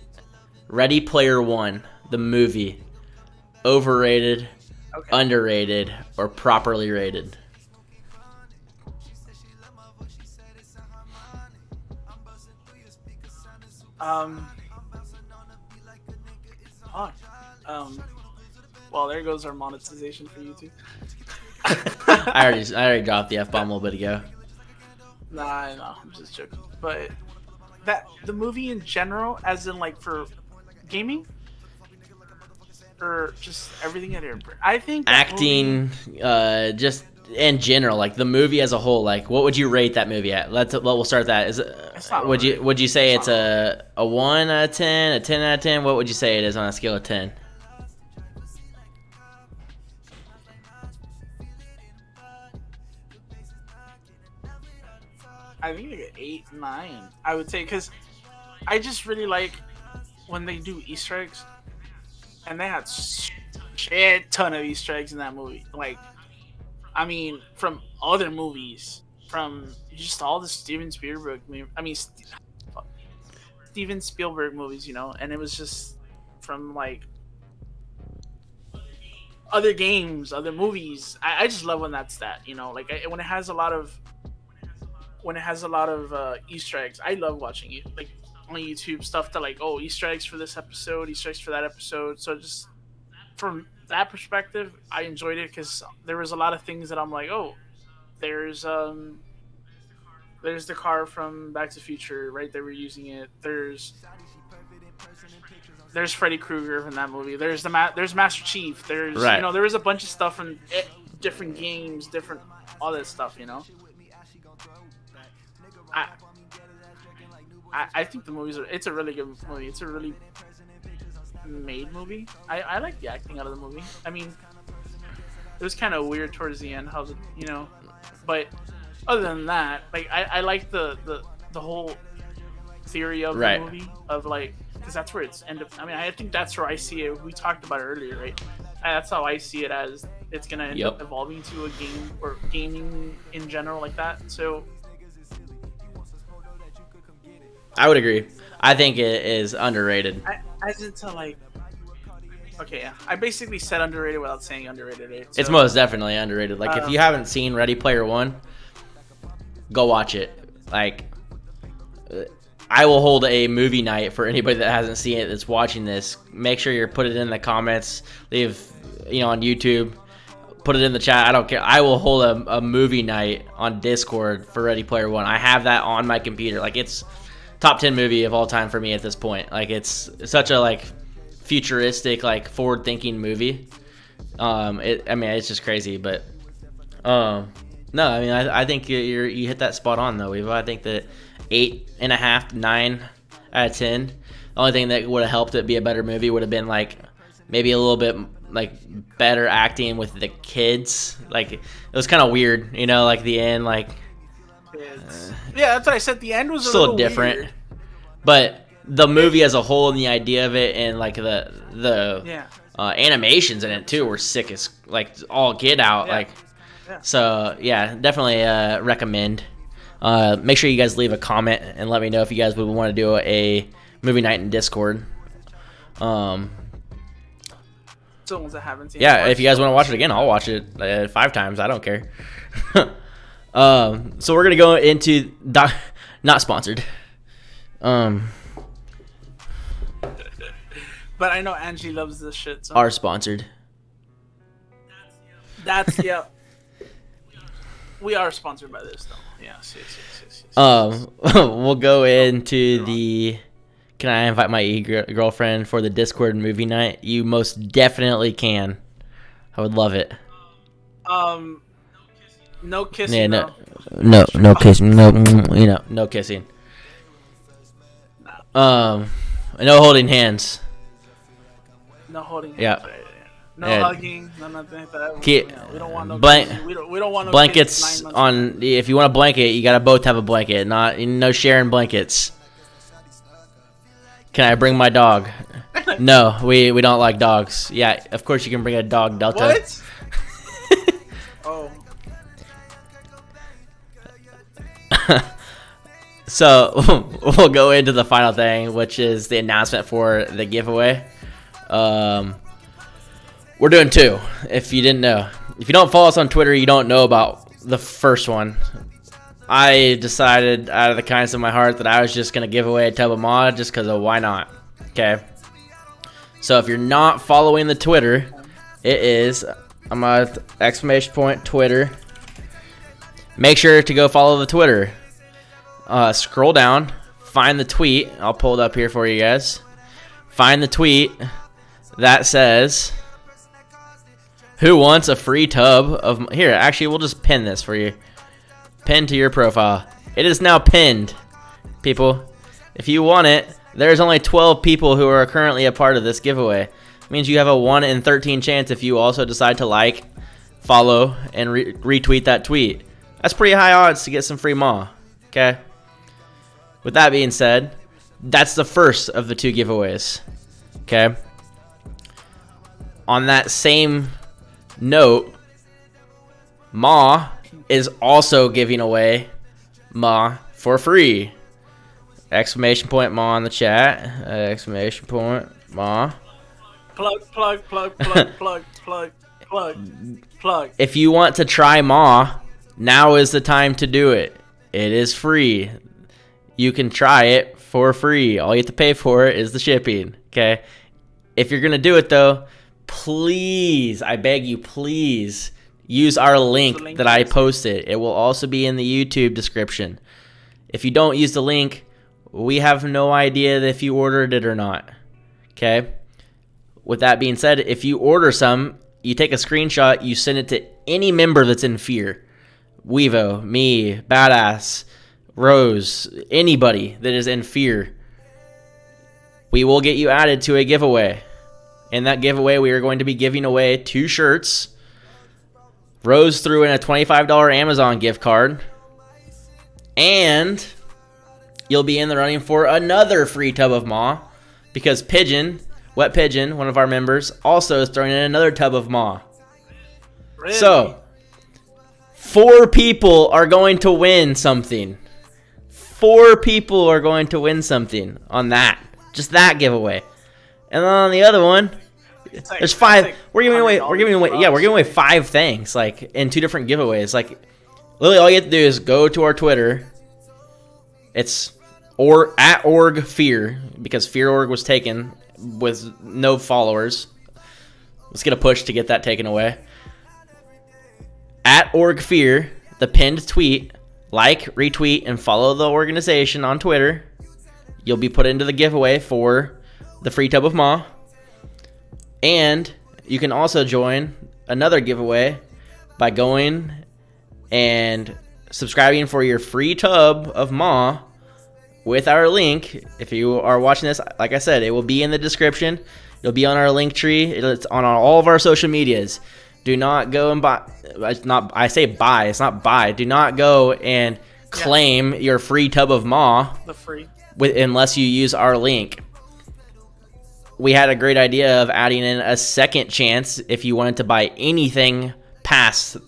Ready Player One, the movie. Overrated, okay, underrated, or properly rated? Well, there goes our monetization for YouTube. I already dropped the F-bomb a little bit ago. Nah, no, I'm just joking. But the movie in general, as in like for gaming, or just everything in it, I think acting, just in general, like the movie as a whole, like what would you rate that movie at? We'll start that. Would you say it's a 1 out of 10, a 10 out of 10? What would you say it is on a scale of 10? I think like an 8, 9. I would say, because I just really like when they do Easter eggs, and they had shit ton of Easter eggs in that movie. Like, I mean, from other movies, from just all the Steven Spielberg movies, and it was just from like other games, other movies. I just love when that's that, like when it has a lot of Easter eggs. I love watching it, like on YouTube stuff that like, oh, Easter eggs for this episode, Easter eggs for that episode. So just from that perspective, I enjoyed it, because there was a lot of things that I'm like, oh, there's the car from Back to the Future, right? They were using it. There's Freddy Krueger in that movie. There's Master Chief. There's right. There was a bunch of stuff in different games, all that stuff. I think the it's a really good movie. It's a really made movie. I like the acting out of the movie. I mean, it was kind of weird towards the end, but other than that, like I like the whole theory of the movie, of like, because that's where it's end up. I mean, I think that's where I see it. We talked about it earlier, right? That's how I see it, as it's gonna end up evolving to a game, or gaming in general, like that. So I would agree. I think it is underrated. As into like, okay, yeah. I basically said underrated without saying underrated. Right? So, it's most definitely underrated. Like, if you haven't seen Ready Player One, go watch it. Like, I will hold a movie night for anybody that hasn't seen it that's watching this. Make sure you put it in the comments. Leave, on YouTube. Put it in the chat. I don't care. I will hold a movie night on Discord for Ready Player One. I have that on my computer. Like, it's top 10 movie of all time for me at this point. Like, it's such a like futuristic, like forward thinking movie. It's just crazy, but no, I mean, I think you hit that spot on though, Evo. I think that 8.5, 9 out of 10. only thing that would have helped it be a better movie would have been like maybe a little bit like better acting with the kids. Like it was kind of weird, you know, like the end, like yeah, that's what I said. The end was still a little different, weird. but the movie as a whole and the idea of it and like the animations in it too were sick as like all get out. Like so yeah, definitely recommend. Make sure you guys leave a comment and let me know if you guys would want to do a movie night in Discord. So ones that haven't seen if you guys want to watch it again, I'll watch it 5 times. I don't care. So we're gonna go into not sponsored. But I know Angie loves this shit. So. Are sponsored. That's We are sponsored by this though. Yes. We'll go into the. Can I invite my girlfriend for the Discord movie night? You most definitely can. I would love it. No kissing. Yeah, no kissing. No kissing. No holding hands. No holding hands. Yeah. No hugging. No nothing like that. We don't want no. We don't want no blankets on. If you want a blanket, you gotta both have a blanket. No sharing blankets. Can I bring my dog? No, we don't like dogs. Yeah, of course you can bring a dog, Delta. What? Oh. So we'll go into the final thing, which is the announcement for the giveaway. We're doing 2. If you didn't know, if you don't follow us on Twitter, you don't know about the first one. I decided out of the kindness of my heart that I was just gonna give away a tub of mod just because of why not. Okay. So if you're not following the Twitter, it is !Twitter. Make sure to go follow the Twitter. Scroll down, find the tweet. I'll pull it up here for you guys. Find the tweet that says, "Who wants a free tub of..." Here, actually, we'll just pin this for you. Pin to your profile. It is now pinned, people. If you want it, there's only 12 people who are currently a part of this giveaway. It means you have a 1 in 13 chance if you also decide to like, follow, and retweet that tweet. That's pretty high odds to get some free maw. Okay? With that being said, that's the first of the 2 giveaways. Okay? On that same note, maw is also giving away maw for free. Exclamation point maw in the chat. Exclamation point maw. Plug. If you want to try maw, now is the time to do it. It is free. You can try it for free. All you have to pay for it is the shipping. Okay? If you're going to do it though, please, I beg you, please use our link that I posted. It will also be in the YouTube description. If you don't use the link, we have no idea if you ordered it or not. Okay? With that being said, if you order some, you take a screenshot, you send it to any member that's in Fear. Weevo, me, Badass, Rose, anybody that is in Fear. We will get you added to a giveaway. In that giveaway, we are going to be giving away 2 shirts. Rose threw in a $25 Amazon gift card. And you'll be in the running for another free tub of maw. Because Wet Pigeon, one of our members, also is throwing in another tub of maw. Really? So, 4 people are going to win something. 4 people are going to win something on that. Just that giveaway. And then on the other one, there's 5. We're giving away 5 things, like in 2 different giveaways. Like, literally, all you have to do is go to our Twitter. It's @orgfear, because Fear.org was taken with no followers. Let's get a push to get that taken away. @orgfear, the pinned tweet. Like, retweet, and follow the organization on Twitter. You'll be put into the giveaway for the free tub of maw. And you can also join another giveaway by going and subscribing for your free tub of maw with our link. If you are watching this, like I said, it will be in the description. It'll be on our link tree. It's on all of our social medias. Do not go and buy. I say buy. It's not buy. Do not go and claim your free tub of maw. The free. Unless you use our link. We had a great idea of adding in a second chance if you wanted to buy anything past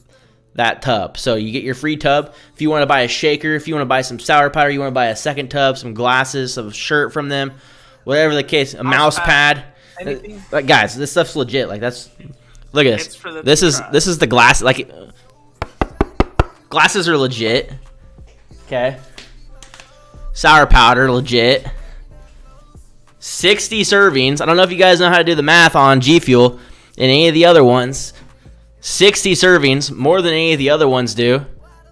that tub. So you get your free tub. If you want to buy a shaker, if you want to buy some sour powder, you want to buy a second tub, some glasses, some shirt from them, whatever the case, a mouse pad. Like, guys, this stuff's legit. Like, that's, look at this. This is the glass. Like, glasses are legit. Okay. Sour powder, legit. 60 servings. I don't know if you guys know how to do the math on G Fuel and any of the other ones. 60 servings, more than any of the other ones do.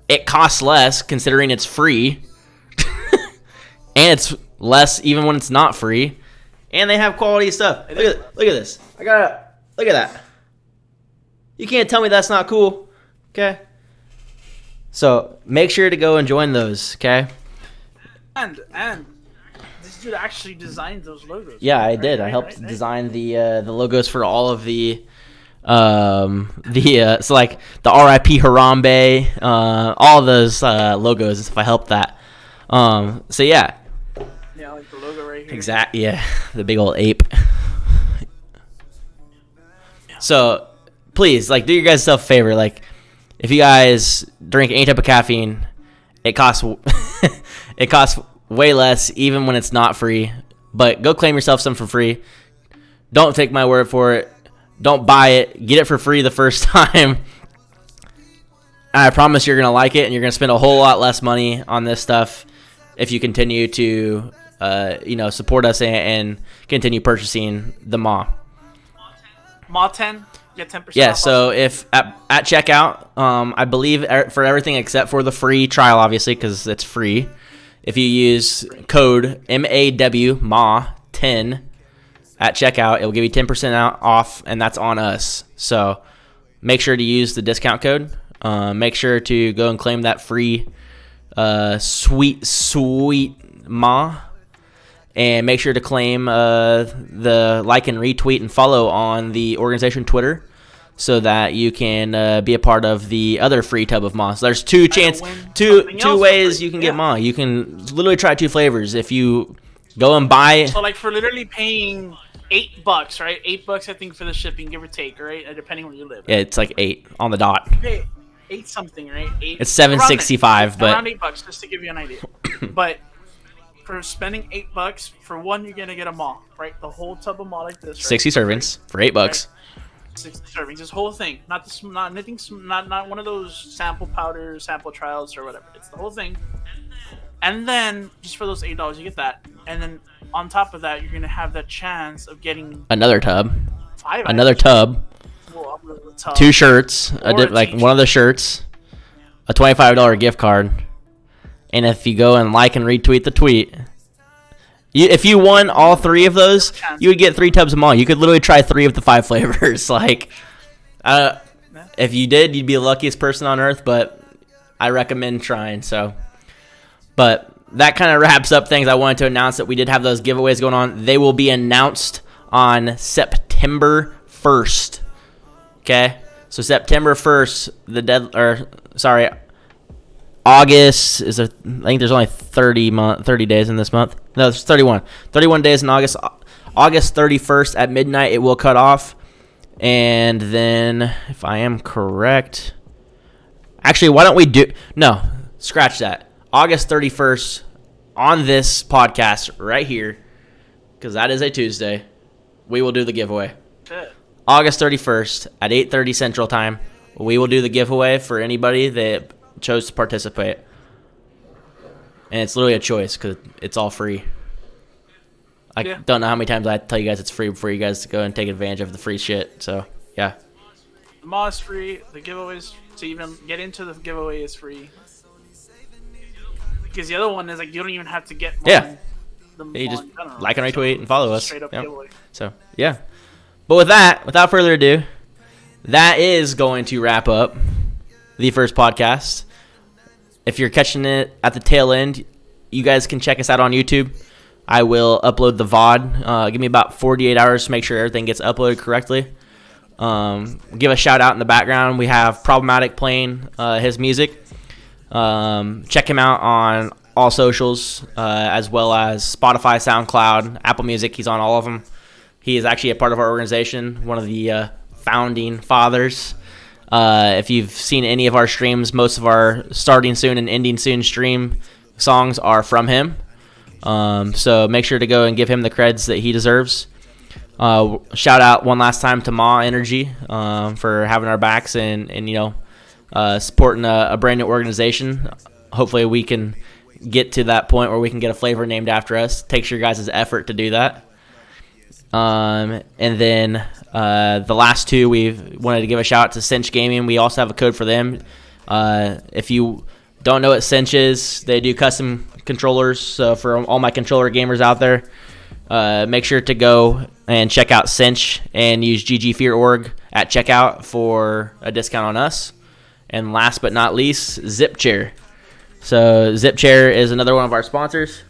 It costs less considering it's free. And it's less even when it's not free. And they have quality stuff. Look at this. Look at that. You can't tell me that's not cool. Okay? So make sure to go and join those, okay? And this dude actually designed those logos. Yeah, I did. I helped design the logos for all of the so like the RIP Harambe, all those logos and stuff. I helped that. So yeah. Yeah, like the logo right here. Exactly. Yeah, the big old ape. So please, like, do your guys self a favor. Like, if you guys drink any type of caffeine, it costs way less even when it's not free. But go claim yourself some for free. Don't take my word for it. Don't buy it. Get it for free the first time. I promise you're going to like it, and you're going to spend a whole lot less money on this stuff if you continue to support us and continue purchasing the maw. Maw 10, get 10% Yeah, off. so if at checkout, I believe for everything except for the free trial, obviously, because it's free. If you use code MAW10 at checkout, it will give you 10% off, and that's on us. So make sure to use the discount code. Make sure to go and claim that free sweet maw. And make sure to claim the like and retweet and follow on the organization Twitter so that you can be a part of the other free tub of maw. So there's two ways you can get maw. You can literally try 2 flavors. If you go and buy... So like for literally paying $8, right? $8 I think for the shipping, give or take, right? Depending where you live. Yeah, it's like 8 on the dot. Hey, 8 something, right? It's $7.65, but around $8 just to give you an idea. But for spending $8 for one, you're gonna get a maw, right? The whole tub of maw like this. Right? 60 servings for $8. Right? 60 servings. This whole thing, not anything, not one of those sample powders, sample trials, or whatever. It's the whole thing. And then just for those $8, you get that. And then on top of that, you're gonna have that chance of getting another tub, 5 another items. tub, 2 shirts, like one of the shirts, a $25 gift card, and if you go and like and retweet the tweet, if you won all 3 of those, you would get 3 tubs of maw. You could literally try 3 of the 5 flavors. Like, if you did, you'd be the luckiest person on earth. But I recommend trying. So, but that kind of wraps up things. I wanted to announce that we did have those giveaways going on. They will be announced on September 1st. Okay, so September 1st, August is I think there's only 30 days in this month. No, it's 31. 31 days in August. August 31st at midnight it will cut off. And then if I am correct, actually why don't we scratch that. August 31st on this podcast right here, because that is a Tuesday, we will do the giveaway. Shit. August 31st at 8:30 Central Time, we will do the giveaway for anybody that chose to participate. And it's literally a choice because it's all free. I don't know how many times I tell you guys it's free before you guys go and take advantage of the free shit. So, yeah. The maw is free. The giveaways, to even get into the giveaway, is free. Because the other one is like you don't even have to get maw. Yeah. You just like and retweet and follow us. Straight up giveaway. So, yeah. But with that, without further ado, that is going to wrap up the first podcast. If you're catching it at the tail end, you guys can check us out on YouTube. I will upload the VOD. Give me about 48 hours to make sure everything gets uploaded correctly. Give a shout out in the background. We have Problematic playing his music. Check him out on all socials, as well as Spotify, SoundCloud, Apple Music. He's on all of them. He is actually a part of our organization, one of the founding fathers. If you've seen any of our streams, most of our starting soon and ending soon stream songs are from him. So make sure to go and give him the creds that he deserves. Shout out one last time to Ma Energy for having our backs and supporting a brand new organization. Hopefully we can get to that point where we can get a flavor named after us. Takes your guys' effort to do that. And then the last two, we've wanted to give a shout out to Cinch Gaming. We also have a code for them. If you don't know what Cinch is, they do custom controllers. So for all my controller gamers out there, make sure to go and check out Cinch and use ggfear.org at checkout for a discount on us. And last but not least, ZipChair. So ZipChair is another one of our sponsors.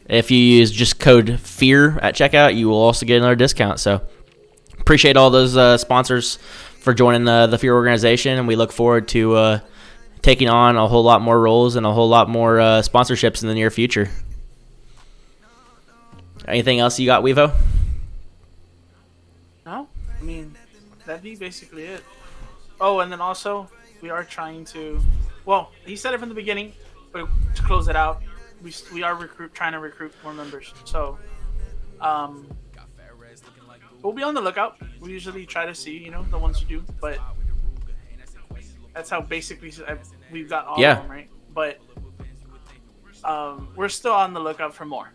If you use just code FEAR at checkout, you will also get another discount. So appreciate all those sponsors for joining the FEAR organization, and we look forward to taking on a whole lot more roles and a whole lot more sponsorships in the near future. Anything else you got, Weevo? No, I mean, that'd be basically it. Oh, and then also, we are trying to, well, he said it from the beginning, but to close it out, we are trying to recruit more members. So, we'll be on the lookout. We usually try to see, the ones you do, but that's how basically we've got all of them, right? But we're still on the lookout for more.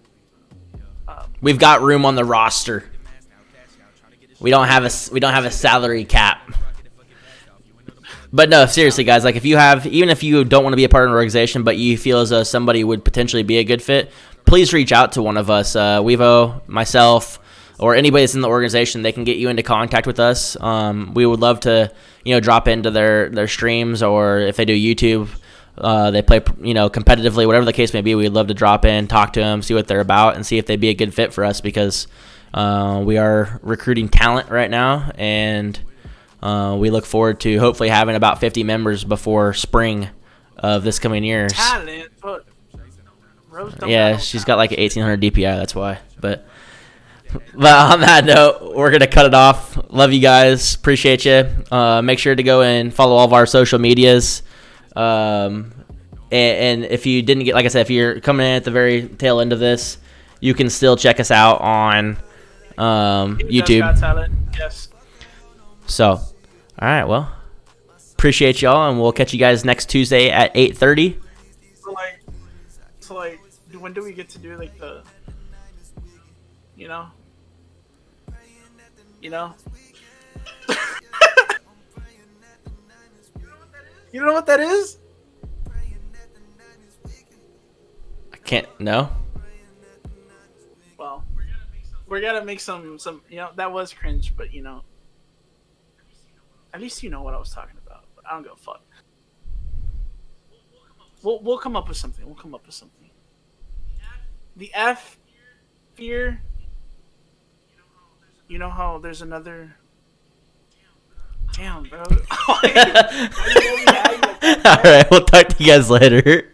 We've got room on the roster. We don't have a salary cap. But no, seriously, guys, like even if you don't want to be a part of an organization, but you feel as though somebody would potentially be a good fit, please reach out to one of us, Weevo, myself, or anybody that's in the organization. They can get you into contact with us. We would love to, drop into their streams, or if they do YouTube, they play, competitively, whatever the case may be. We'd love to drop in, talk to them, see what they're about, and see if they'd be a good fit for us, because we are recruiting talent right now, and we look forward to hopefully having about 50 members before spring of this coming year. Talent, but yeah, she's got like an 1800 DPI, that's why. But on that note, we're gonna cut it off. Love you guys, appreciate you. Make sure to go and follow all of our social medias. And if you didn't get, like I said, if you're coming in at the very tail end of this, you can still check us out on YouTube. Got talent. Yes. So, all right, well, appreciate y'all, and we'll catch you guys next Tuesday at 8:30. So when do we get to do like the, you know you don't know what that is? I can't. No. Well, we're gonna make some. That was cringe, but at least you know what I was talking about. But I don't give a fuck. We'll come up with something. The F, fear. You know how there's another. Damn, bro. All right, we'll talk to you guys later.